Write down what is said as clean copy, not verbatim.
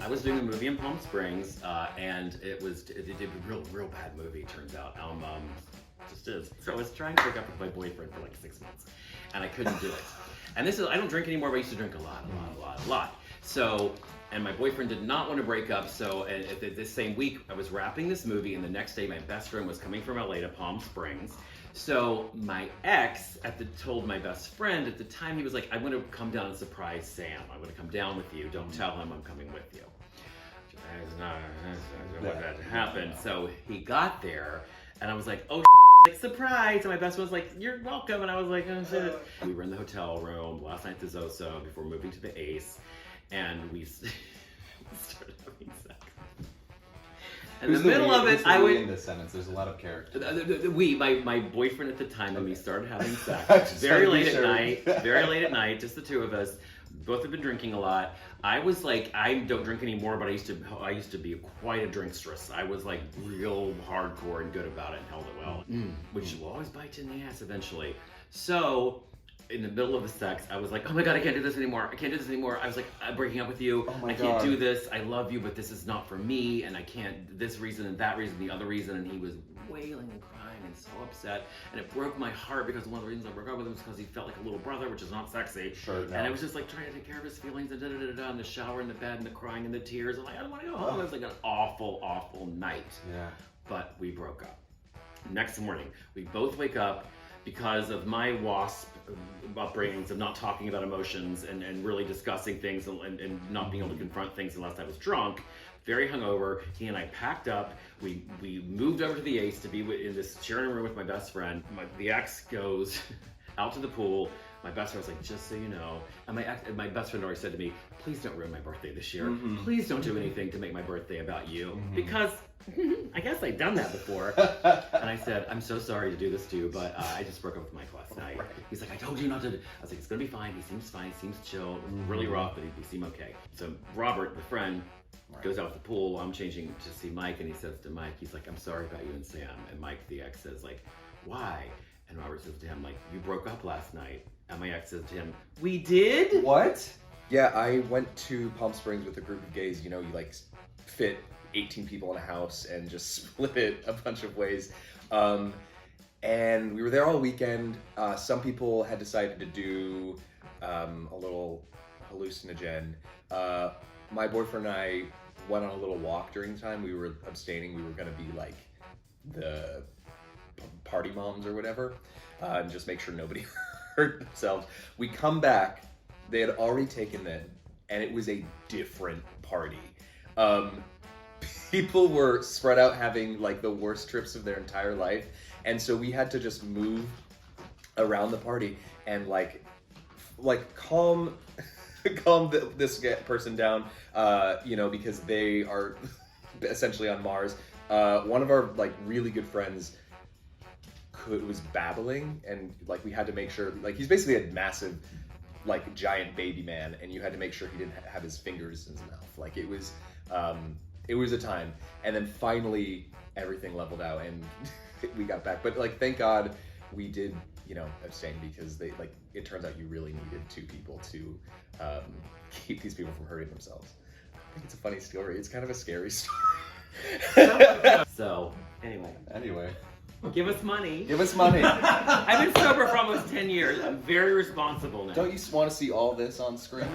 was doing a movie in Palm Springs, and it did a real bad movie, turns out. Just is. So I was trying to break up with my boyfriend for like 6 months, and I couldn't do it. And I don't drink anymore, but I used to drink a lot. So, and my boyfriend did not want to break up, so this same week, I was wrapping this movie, and the next day, my best friend was coming from LA to Palm Springs. So my ex told my best friend at the time, he was like, I'm going to come down and surprise Sam. I'm going to come down with you. Don't tell him I'm coming with you. That's not what that happened. So he got there, and I was like, oh, like, surprise. And my best friend was like, you're welcome. And I was like, oh, shit. We were in the hotel room last night at the Zoso before moving to the Ace, and we started having sex. In the middle of it, I would. In this sentence, there's a lot of character. My boyfriend at the time, and we started having sex very late at night, just the two of us. Both have been drinking a lot. I was like, I don't drink anymore, but I used to be quite a drinkstress. I was like real hardcore and good about it and held it well, which will always bite you in the ass eventually. So, in the middle of the sex, I was like, oh my God, I can't do this anymore. I was like, I'm breaking up with you. Oh my I can't God. do this. I love you, but this is not for me. And I can't, this reason and that reason, the other reason. And he was wailing and crying and so upset. And it broke my heart because one of the reasons I broke up with him was because he felt like a little brother, which is not sexy. Sure, no. And I was just like trying to take care of his feelings and in the shower, in the bed, and the crying and the tears. I'm like, I don't want to go home. It was like an awful night. Yeah. But we broke up. Next morning, we both wake up because of my WASP upbringings of not talking about emotions and really discussing things and not being able to confront things unless I was drunk. Very hungover. He and I packed up. We moved over to the Ace to be in this sharing room with my best friend. The ex goes out to the pool. My best friend was like, just so you know. And my best friend already said to me, please don't ruin my birthday this year. Please don't do anything to make my birthday about you. Because I guess I'd done that before. And I said, I'm so sorry to do this to you, but I just broke up with Mike last night. He's like, I told you not to. I was like, it's going to be fine. He seems fine. He seems chill. Really rough, but he seemed okay. So Robert, the friend, goes out to the pool. I'm changing to see Mike, and he says to Mike, he's like, I'm sorry about you and Sam. And Mike, the ex, says like, why? And Robert says to him, like, you broke up last night. And my ex says to him, we did? What? Yeah, I went to Palm Springs with a group of gays. You know, you like fit 18 people in a house and just split it a bunch of ways. And we were there all weekend. Some people had decided to do a little hallucinogen. My boyfriend and I went on a little walk during the time. We were abstaining. We were going to be like the party moms or whatever, and just make sure nobody hurt themselves. We come back. They had already taken it, and it was a different party. People were spread out having like the worst trips of their entire life, and so we had to just move around the party and like calm this person down, you know, because they are essentially on Mars. One of our like really good friends was babbling, and like we had to make sure, like he's basically a massive like giant baby man, and you had to make sure he didn't have his fingers in his mouth. Like it was a time. And then finally everything leveled out and we got back. But like thank God we did, you know, abstain, because they like it turns out you really needed two people to keep these people from hurting themselves. I think it's a funny story. It's kind of a scary story. So anyway. Give us money. Give us money. I've been sober for almost 10 years. I'm very responsible now. Don't you want to see all this on screen?